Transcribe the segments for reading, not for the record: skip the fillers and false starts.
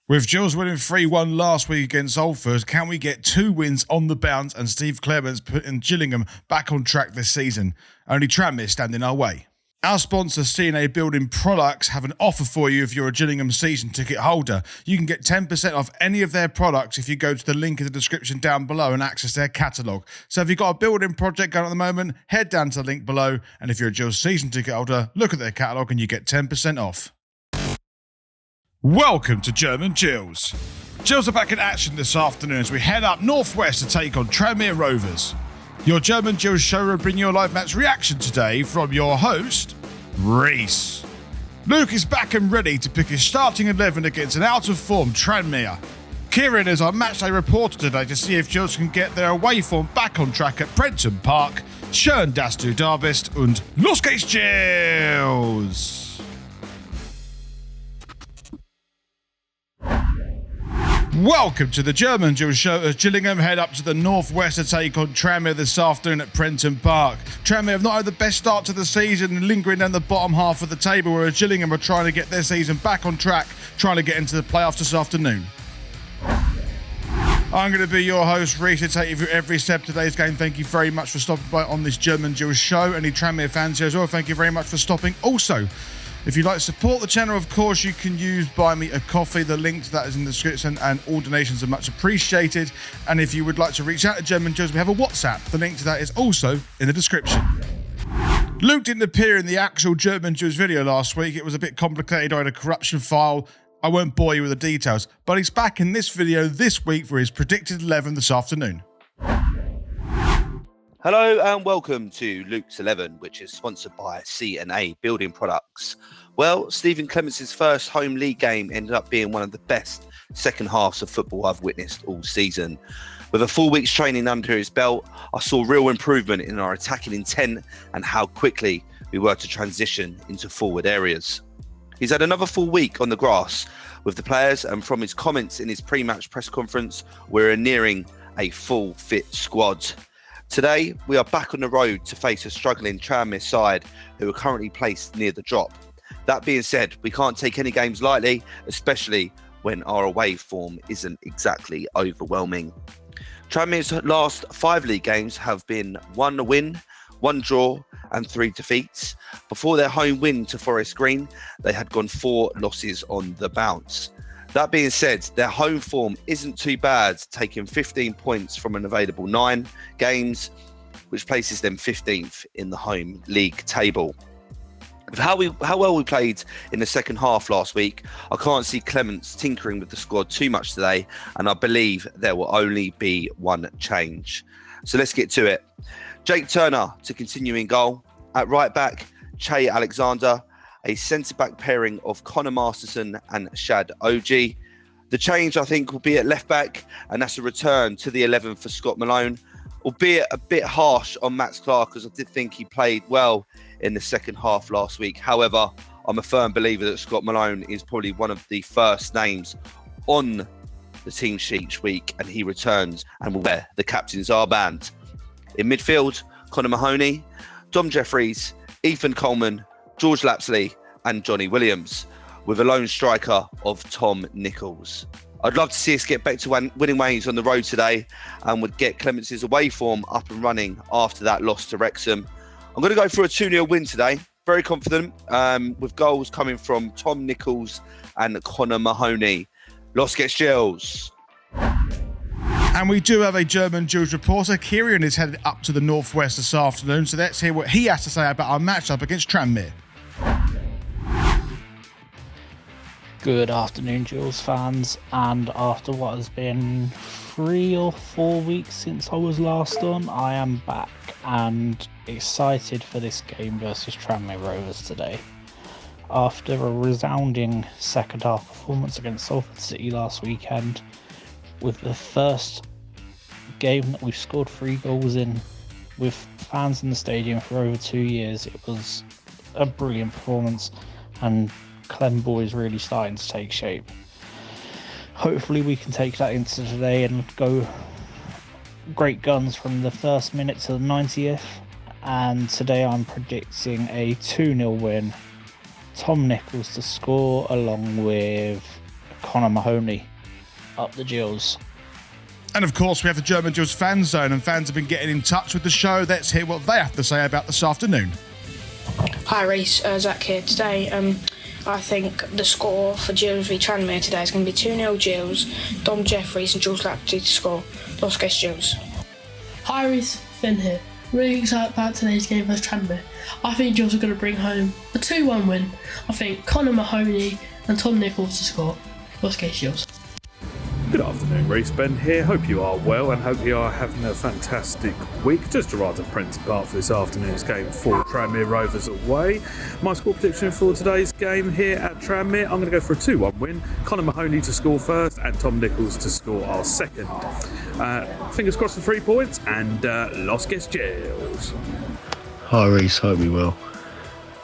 With Gills winning 3-1 last week against Rovers, can we get 2 wins on the bounce and Steve Clements putting Gillingham back on track this season? Only Tranmere stand in our way. Our sponsor, C&A Building Products, have an offer for you if you're a Gillingham season ticket holder. You can get 10% off any of their products if you go to the link in the description down below and access their catalogue. So if you've got a building project going at the moment, head down to the link below, and if you're a Gills season ticket holder, look at their catalogue and you get 10% off. Welcome to German Gills. Gills are back in action this afternoon as we head up northwest to take on Tranmere Rovers. Your German Gills show will bring you a live match reaction today from your host, Reese. Luke is back and ready to pick his starting 11 against an out-of-form Tranmere. Kirrien is our matchday reporter today to see if Gills can get their away form back on track at Prenton Park. Schön, dass du da bist und los geht's, Gills! Welcome to the German Gills show as Gillingham head up to the northwest to take on Tranmere this afternoon at Prenton Park. Tranmere have not had the best start to the season, lingering down the bottom half of the table, whereas Gillingham are trying to get their season back on track, trying to get into the playoffs this afternoon. I'm going to be your host, Reese, to take you through every step of today's game. Thank you very much for stopping by on this German Gills show. Any Tranmere fans here as well, thank you very much for stopping. Also, if you'd like to support the channel, of course, you can use Buy Me a Coffee. The link to that is in the description, and all donations are much appreciated. And if you would like to reach out to German Gills, we have a WhatsApp. The link to that is also in the description. Luke didn't appear in the actual German Gills video last week. It was a bit complicated. I had a corruption file. I won't bore you with the details, but he's back in this video this week for his predicted 11 this afternoon. Hello and welcome to Luke's 11, which is sponsored by C&A Building Products. Well, Stephen Clements' first home league game ended up being one of the best second halves of football I've witnessed all season. With a full week's training under his belt, I saw real improvement in our attacking intent and how quickly we were to transition into forward areas. He's had another full week on the grass with the players, and from his comments in his pre-match press conference, we're nearing a full fit squad. Today, we are back on the road to face a struggling Tranmere side who are currently placed near the drop. That being said, we can't take any games lightly, especially when our away form isn't exactly overwhelming. Tranmere's last 5 league games have been 1 win, 1 draw and 3 defeats. Before their home win to Forest Green, they had gone 4 losses on the bounce. That being said, their home form isn't too bad, taking 15 points from an available 9 games, which places them 15th in the home league table. With how well we played in the second half last week, I can't see Clements tinkering with the squad too much today, and I believe there will only be one change. So let's get to it. Jake Turner to continue in goal. At right back, Che Alexander. A centre-back pairing of Connor Masterson and Shad Oji. The change, I think, will be at left-back, and that's a return to the 11 for Scott Malone, albeit a bit harsh on Max Clark, because I did think he played well in the second half last week. However, I'm a firm believer that Scott Malone is probably one of the first names on the team sheet each week, and he returns and will wear the captain's armband. In midfield, Connor Mahoney, Dom Jeffries, Ethan Coleman, George Lapsley and Johnny Williams, with a lone striker of Tom Nichols. I'd love to see us get back to winning ways on the road today and would get Clements' away form up and running after that loss to Wrexham. I'm going to go for a 2-0 win today. Very confident, with goals coming from Tom Nichols and Connor Mahoney. Los gets Gills. And we do have a German Gills reporter. Kirrien is headed up to the northwest this afternoon, so let's hear what he has to say about our matchup against Tranmere. Good afternoon, Gills fans, and after what has been 3 or 4 weeks since I was last on, I am back and excited for this game versus Tranmere Rovers today. After a resounding second half performance against Salford City last weekend, with the first game that we've scored 3 goals in with fans in the stadium for over 2 years, it was a brilliant performance, and Clem Boy is really starting to take shape. Hopefully we can take that into today and go great guns from the first minute to the 90th, and today I'm predicting a 2-0 win. Tom Nichols to score along with Connor Mahoney up the Gills. And of course, we have the German Gills fan zone, and fans have been getting in touch with the show. Let's hear what they have to say about this afternoon. Hi Reece, Zach here. Today, I think the score for Gills v Tranmere today is going to be 2-0 Gills, Dom Jeffries and Jules Lapty to score. Los Gills Gills. Hi Reece, Finn here. Really excited about today's game versus Tranmere. I think Gills are going to bring home a 2-1 win. I think Connor Mahoney and Tom Nichols to score. Los Gills Gills. Good afternoon, Reece. Ben here. Hope you are well and hope you are having a fantastic week. Just arrived at Prenton Park for this afternoon's game for Tranmere Rovers away. My score prediction for today's game here at Tranmere, I'm going to go for a 2-1 win. Connor Mahoney to score first and Tom Nichols to score our second. Fingers crossed for 3 points and Los Gills. Hi Reece, hope you well.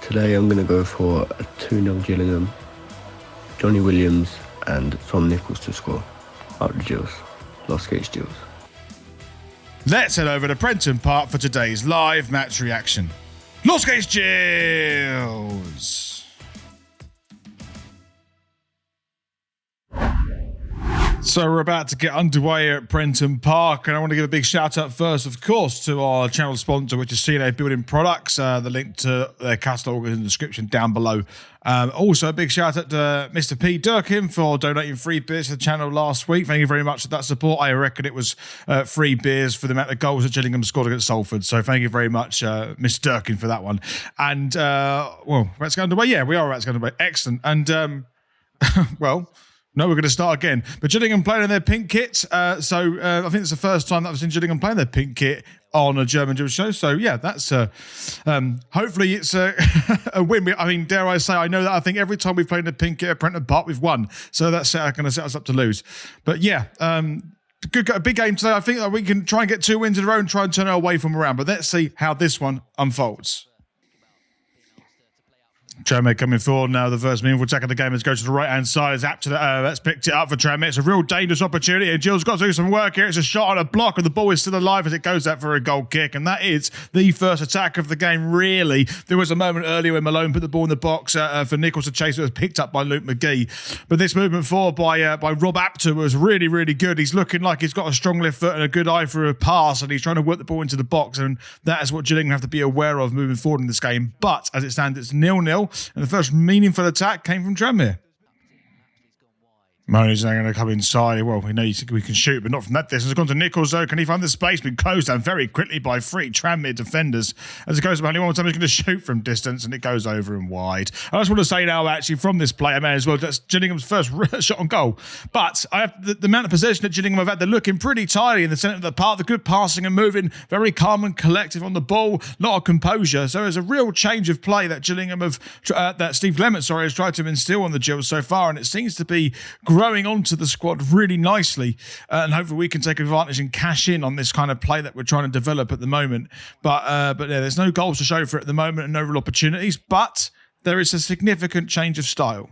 Today I'm going to go for a 2-0 Gillingham. Johnny Williams and Tom Nichols to score. Up the Gills. Los Gills. Let's head over to Prenton Park for today's live match reaction. Los Gills! So we're about to get underway at Prenton Park, and I want to give a big shout out first, of course, to our channel sponsor, which is C&A Building Products. The link to their catalogue is in the description down below. Also, a big shout out to Mr. P. Durkin for donating free beers to the channel last week. Thank you very much for that support. I reckon it was free beers for the amount of goals that Gillingham scored against Salford. So thank you very much, Mr. Durkin, for that one. And, well, let's go underway. Yeah, we are about to go underway. Excellent. And, well... No, we're going to start again. But Gillingham playing in their pink kit. I think it's the first time that I've seen Gillingham playing their pink kit on a German Gills show. So, yeah, that's hopefully it's a win. I mean, dare I say, I know that I think every time we've played in the pink kit at Prenton Park, we've won. So that's going to set us up to lose. But, yeah, a big game today. I think that we can try and get 2 wins in a row and try and turn it away from around. But let's see how this one unfolds. Tranmere coming forward now. The first meaningful attack of the game is go to the right-hand side. It's apt to that's picked it up for Tranmere. It's a real dangerous opportunity, and Gills got to do some work here. It's a shot on a block, and the ball is still alive as it goes out for a goal kick, and that is the first attack of the game, really. There was a moment earlier when Malone put the ball in the box for Nichols to chase. It was picked up by Luke McGee, but this movement forward by Rob Apter was really, really good. He's looking like he's got a strong left foot and a good eye for a pass, and he's trying to work the ball into the box, and that is what Gillingham have to be aware of moving forward in this game. But as it stands, it's 0-0, and the first meaningful attack came from Tranmere. Mahoney's now going to come inside. Well, we know we can shoot, but not from that distance. It's gone to Nichols, though. Can he find the space? Been closed down very quickly by 3 Tranmere defenders. As it goes to Mahoney, one more time he's going to shoot from distance, and it goes over and wide. I just want to say now, actually, from this play, I may as well, that's Gillingham's first shot on goal. But I have the amount of possession that Gillingham have had, they're looking pretty tidy in the centre of the park. The good passing and moving, very calm and collective on the ball, a lot of composure. So there's a real change of play that Gillingham that Steve Clement, has tried to instill on the Gills so far, and it seems to be growing onto the squad really nicely, and hopefully we can take advantage and cash in on this kind of play that we're trying to develop at the moment. But yeah, there's no goals to show for it at the moment and no real opportunities, but there is a significant change of style.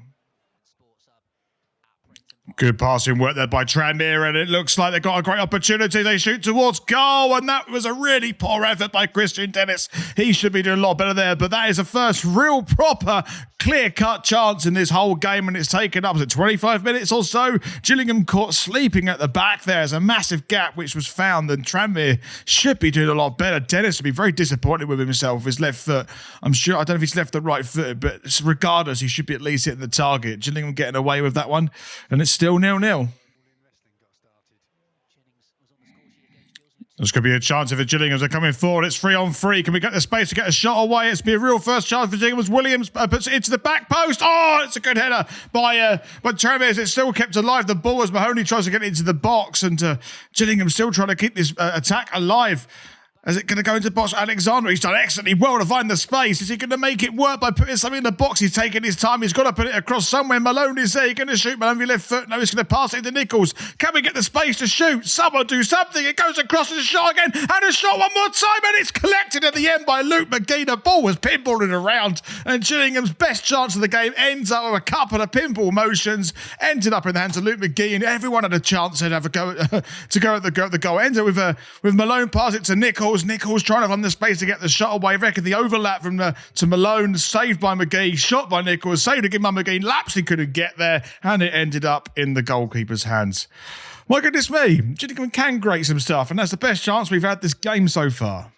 Good passing work there by Tranmere, and it looks like they've got a great opportunity. They shoot towards goal, and that was a really poor effort by Christian Dennis. He should be doing a lot better there, but that is the first real proper clear-cut chance in this whole game, and it's taken up to 25 minutes or so. Gillingham caught sleeping at the back. There's a massive gap which was found, and Tranmere should be doing a lot better. Dennis would be very disappointed with himself, his left foot. I'm sure, I don't know if he's left or right footed, but regardless, he should be at least hitting the target. Gillingham getting away with that one, and it's still 0-0. There's going to be a chance if the Gillinghams are coming forward. It's 3-on-3. Can we get the space to get a shot away? It's be a real first chance for Gillinghams. Williams puts it into the back post. Oh, it's a good header by Tranmere. It's still kept alive. The ball as Mahoney tries to get it into the box, and Gillingham still trying to keep this attack alive. Is it going to go into the box? Alexander, he's done excellently well to find the space. Is he going to make it work by putting something in the box? He's taking his time. He's got to put it across somewhere. Malone is there. He's going to shoot. Malone with your left foot. No, he's going to pass it to Nichols. Can we get the space to shoot? Someone do something. It goes across the shot again. And a shot one more time. And it's collected at the end by Luke McGee. The ball was pinballing around. And Gillingham's best chance of the game ends up with a couple of pinball motions. Ended up in the hands of Luke McGee. And everyone had a chance to have a go at the goal. Ended up with Malone pass it to Nichols. Nichols. Nichols trying to run the space to get the shot away. I reckon the overlap from to Malone, saved by McGee, shot by Nichols, saved again by McGee. Lapsley couldn't get there, and it ended up in the goalkeeper's hands. My goodness me, Gillingham can grate some stuff, and that's the best chance we've had this game so far.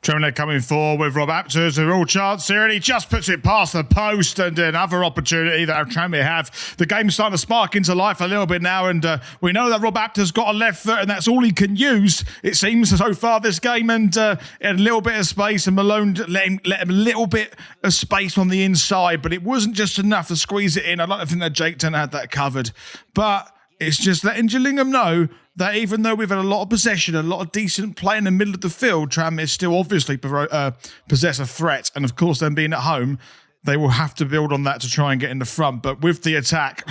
Tranmere coming forward with Rob Apters, a real chance here, and he just puts it past the post, and another opportunity that Tranmere have. The game's starting to spark into life a little bit now, and we know that Rob Apters got a left foot, and that's all he can use, it seems, so far this game, and had a little bit of space, and Malone let him a little bit of space on the inside, but it wasn't just enough to squeeze it in. I'd like to think that Jake Turner had that covered, but it's just letting Gillingham know that even though we've had a lot of possession, a lot of decent play in the middle of the field, Tranmere still obviously possess a threat. And of course, them being at home, they will have to build on that to try and get in the front. But with the attack,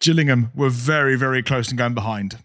Gillingham were very, very close to going behind.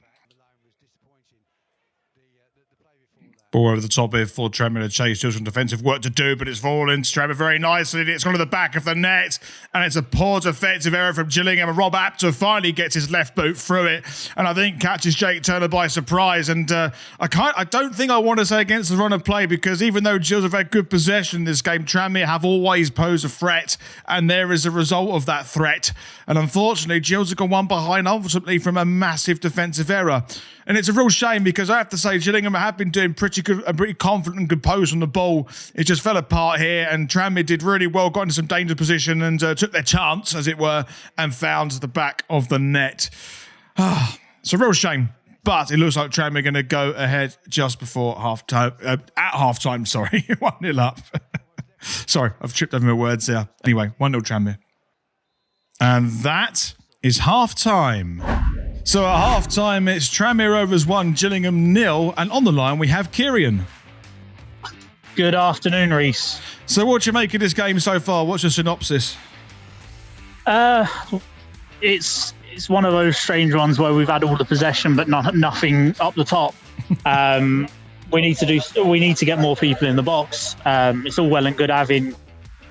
Ball over the top here for Tranmere to chase. Still some defensive work to do, but it's fallen to Tranmere very nicely. It's gone to the back of the net, and it's a poor defensive error from Gillingham. And Rob Apter finally gets his left boot through it, and I think catches Jake Turner by surprise. And I don't think I want to say against the run of play, because even though Gills have had good possession in this game, Tranmere have always posed a threat, and there is a result of that threat. And unfortunately, Gills have gone one behind ultimately from a massive defensive error. And it's a real shame, because I have to say Gillingham have been doing pretty good, pretty confident and composed on the ball. It just fell apart here, and Tranmere did really well, got into some dangerous position and took their chance, as it were, and found the back of the net. It's a real shame, but it looks like Tranmere are going to go ahead just before half-time, at half-time, sorry, 1-0 up. Sorry, I've tripped over my words there. Anyway, 1-0 Tranmere. And that is half-time. So at half-time, it's Tranmere Rovers 1, Gillingham 0, and on the line we have Kirrien. Good afternoon, Reese. So what do you make of this game so far? What's your synopsis? It's one of those strange ones where we've had all the possession but nothing up the top. We need to get more people in the box. It's all well and good having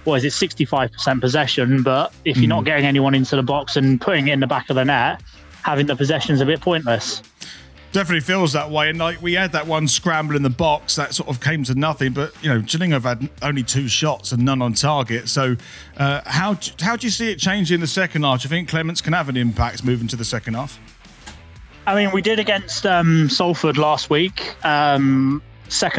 65% possession, but if you're not getting anyone into the box and putting it in the back of the net, having the possession's a bit pointless. Definitely feels that way, and like we had that one scramble in the box that sort of came to nothing. But you know, Gillingham have had only 2 shots and none on target. So how do you see it changing in the second half? Do you think Clements can have an impact moving to the second half? I mean, we did against Salford last week. Second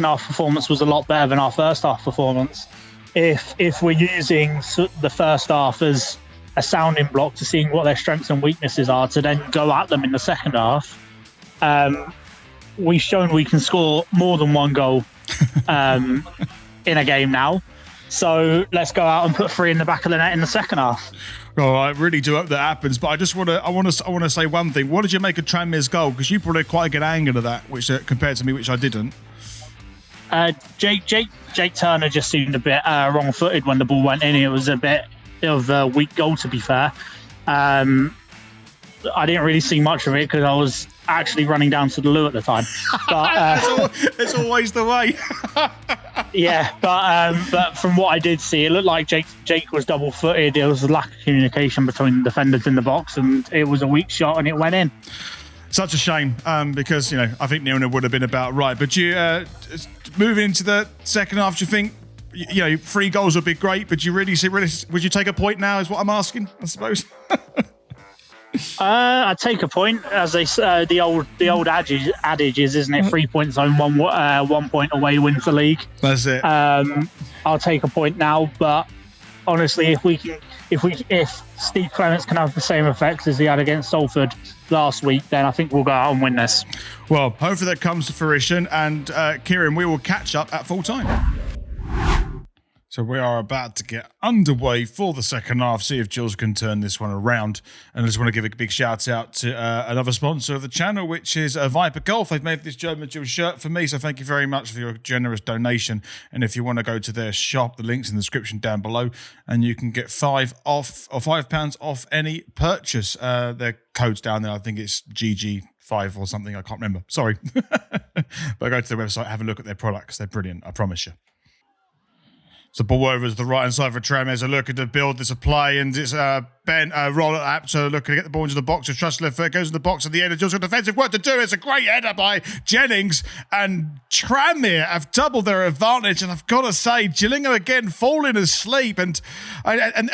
half performance was a lot better than our first half performance. If we're using the first half as a sounding block to seeing what their strengths and weaknesses are, to then go at them in the second half, we've shown we can score more than 1 goal in a game now. So let's go out and put 3 in the back of the net in the second half. Well, I really do hope that happens, but I want to say one thing. What did you make of Tranmere's goal? Because you probably had quite a good angle of that, which compared to me, which I didn't. Jake Turner just seemed a bit wrong-footed when the ball went in. It was a bit of a weak goal, to be fair. I didn't really see much of it because I was actually running down to the loo at the time. But it's always the way. Yeah, but from what I did see, it looked like Jake was double-footed. There was a lack of communication between the defenders in the box, and it was a weak shot, and it went in. Such a shame, because I think 0-0 would have been about right. But you moving into the second half, do you think 3 goals would be great? But you really would you take a point now? Is what I'm asking, I suppose. I'd take a point, as they the old adage is, isn't it? 3 points home, 1 point away wins the league. That's it. I'll take a point now, but honestly, if Steve Clements can have the same effects as he had against Salford last week, then I think we'll go out and win this. Well, hopefully that comes to fruition, and Kirrien, we will catch up at full time. So we are about to get underway for the second half, see if Gills can turn this one around. And I just want to give a big shout out to another sponsor of the channel, which is Viper Golf. They've made this German Gills shirt for me, so thank you very much for your generous donation. And if you want to go to their shop, the link's in the description down below, and you can get £5 off any purchase. Their code's down there. I think it's GG5 or something. I can't remember. Sorry. But go to their website, have a look at their products. They're brilliant, I promise you. The ball over to the right-hand side for Tranmere. There's a look at the build. There's a play, and it's Ben roll at Apter looking to get the ball into the box. Trust left foot goes in the box at the end. Just got defensive work to do. It's a great header by Jennings, and Tranmere have doubled their advantage. And I've got to say, Gillingham again falling asleep. And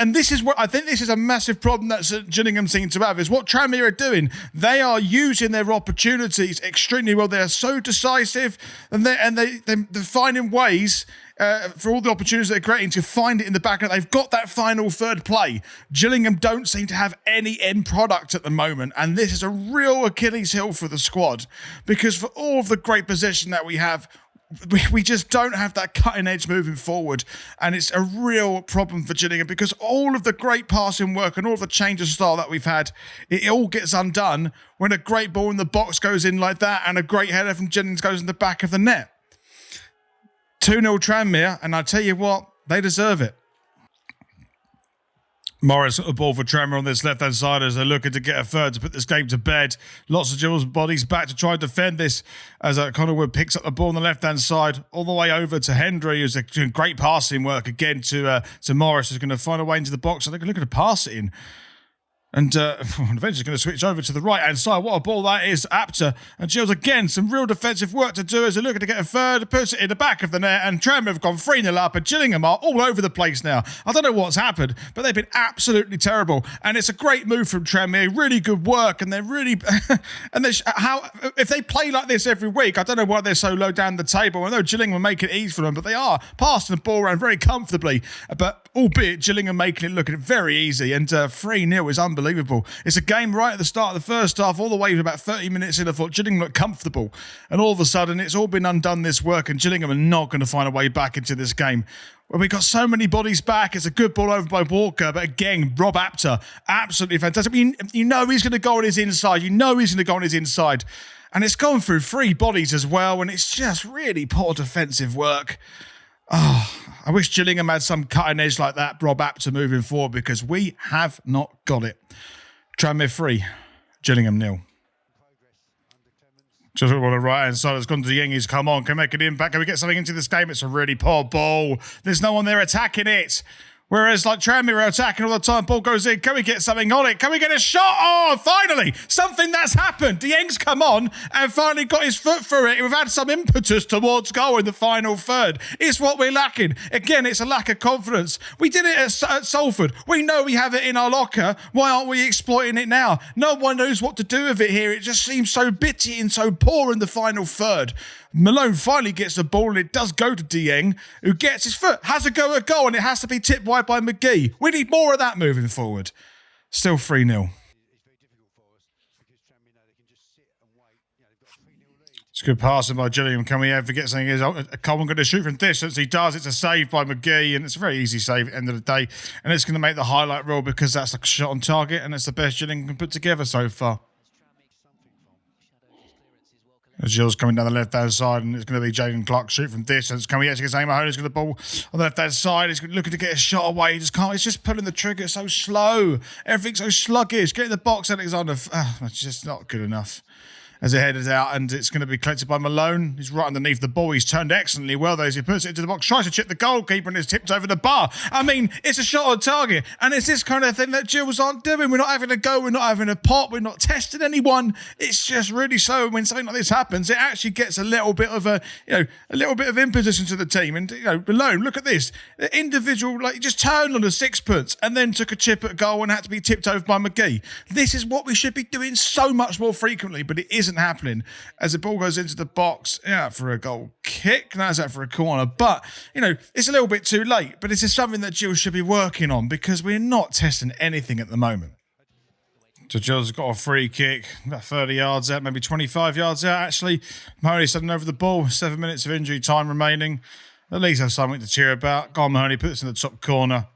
this is what I think. This is a massive problem that Gillingham seem to have. Is what Tranmere are doing. They are using their opportunities extremely well. They are so decisive, and they're finding ways. For all the opportunities they're creating to find it in the back. They've got that final third play. Gillingham don't seem to have any end product at the moment, and this is a real Achilles heel for the squad, because for all of the great possession that we have, we just don't have that cutting edge moving forward, and it's a real problem for Gillingham, because all of the great passing work and all of the change of style that we've had, it all gets undone when a great ball in the box goes in like that and a great header from Jennings goes in the back of the net. 2-0 Tranmere, and I tell you what, they deserve it. Morris got the ball for Tranmere on this left-hand side as they're looking to get a third to put this game to bed. Lots of Gills bodies back to try and defend this as Connor Wood picks up the ball on the left-hand side all the way over to Hendry, who's doing great passing work again to Morris, who's going to find a way into the box. I think look at the pass it in. And eventually going to switch over to the right-hand side. What a ball that is. Apter and Gills again. Some real defensive work to do as they're looking to get a third. Puts it in the back of the net. And Tranmere have gone 3-0 up. And Gillingham are all over the place now. I don't know what's happened, but they've been absolutely terrible. And it's a great move from Tranmere. Really good work. And they're really... and if they play like this every week, I don't know why they're so low down the table. I know Gillingham will make it easy for them, but they are passing the ball around very comfortably. But albeit Gillingham making it look very easy. And 3-0 is unbelievable. It's a game right at the start of the first half, all the way to about 30 minutes in. I thought Gillingham looked comfortable, and all of a sudden it's all been undone, this work, and Gillingham are not going to find a way back into this game. Well, we got so many bodies back. It's a good ball over by Walker, but again, Rob Apter, absolutely fantastic. I mean, you know he's going to go on his inside. And it's gone through 3 bodies as well, and it's just really poor defensive work. Oh, I wish Gillingham had some cutting edge like that, Rob Apter, moving forward, because we have not got it. Tranmere 3, Gillingham 0. Just on the right-hand side, it's gone to Yang. He's come on, can make an impact. Can we get something into this game? It's a really poor ball. There's no one there attacking it. Whereas, like, Tranmere are attacking all the time. Ball goes in. Can we get something on it? Can we get a shot? Oh, finally! Something that's happened. Dieng's come on and finally got his foot through it. We've had some impetus towards goal in the final third. It's what we're lacking. Again, it's a lack of confidence. We did it at Salford. We know we have it in our locker. Why aren't we exploiting it now? No one knows what to do with it here. It just seems so bitty and so poor in the final third. Malone finally gets the ball, and it does go to Dieng, who gets his foot, has a go at goal, and it has to be tipped wide by McGee. We need more of that moving forward. Still 3-0. It's good passing by Gillingham. Can we ever get something? Is Coleman going to shoot from distance? He does. It's a save by McGee, and it's a very easy save at the end of the day. And it's going to make the highlight reel because that's like a shot on target, and it's the best Gillingham can put together so far. Gills coming down the left-hand side, and it's going to be Jaden Clark shoot from distance. Can we actually get something? Mahoney's got the ball on the left-hand side. He's looking to get a shot away. He just can't. He's just pulling the trigger so slow. Everything's so sluggish. Get in the box, Alexander. It's just not good enough. As it headed out, and it's going to be collected by Malone. He's right underneath the ball. He's turned excellently well, though, as he puts it into the box, tries to chip the goalkeeper, and it's tipped over the bar. I mean, it's a shot on target, and it's this kind of thing that Gills aren't doing. We're not having a go, we're not having a pop, we're not testing anyone. It's just really slow. When something like this happens, it actually gets a little bit of a little bit of impetus into the team. And Malone, look at this. The individual, he just turned on the sixpence and then took a chip at goal and had to be tipped over by McGee. This is what we should be doing so much more frequently, but it isn't happening. As the ball goes into the box, for a goal kick, that's out for a corner. But, it's a little bit too late. But this is something that Gills should be working on because we're not testing anything at the moment. So Gills has got a free kick, about 30 yards out, maybe 25 yards out, actually. Mahoney suddenly over the ball, 7 minutes of injury time remaining. At least have something to cheer about. Go on, Mahoney, puts it in the top corner.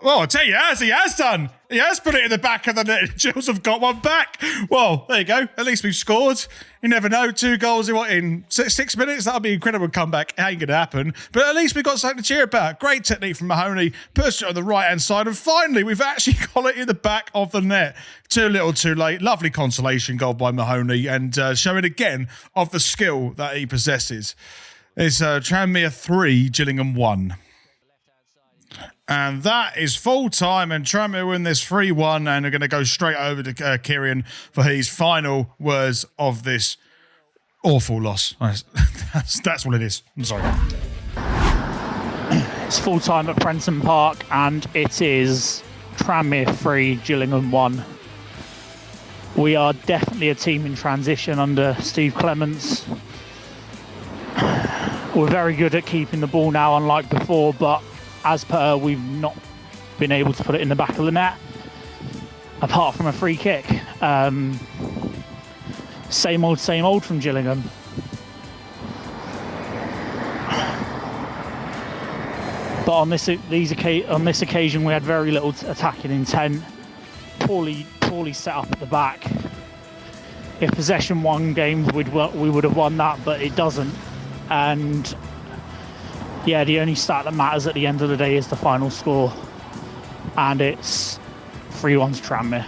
Well, I tell you, he has done. He has put it in the back of the net. Gills have got one back. Well, there you go. At least we've scored. You never know. 2 goals in 6 minutes? That'll be an incredible comeback. It ain't going to happen. But at least we've got something to cheer about. Great technique from Mahoney. Puts it on the right-hand side. And finally, we've actually got it in the back of the net. Too little, too late. Lovely consolation goal by Mahoney. And showing again of the skill that he possesses. It's Tranmere 3, Gillingham 1. And that is full time, and Tranmere win this 3-1, and are going to go straight over to Kirrien for his final words of this awful loss. That's what it is. I'm sorry. It's full time at Prenton Park, and it is Tranmere 3, Gillingham 1. We are definitely a team in transition under Steve Clements. We're very good at keeping the ball now, unlike before, but as per, we've not been able to put it in the back of the net, apart from a free kick. Same old from Gillingham. But on this occasion, we had very little attacking intent. Poorly set up at the back. If possession won games, we would have won that, but it doesn't. And yeah, the only stat that matters at the end of the day is the final score, and it's 3-1 to Tranmere.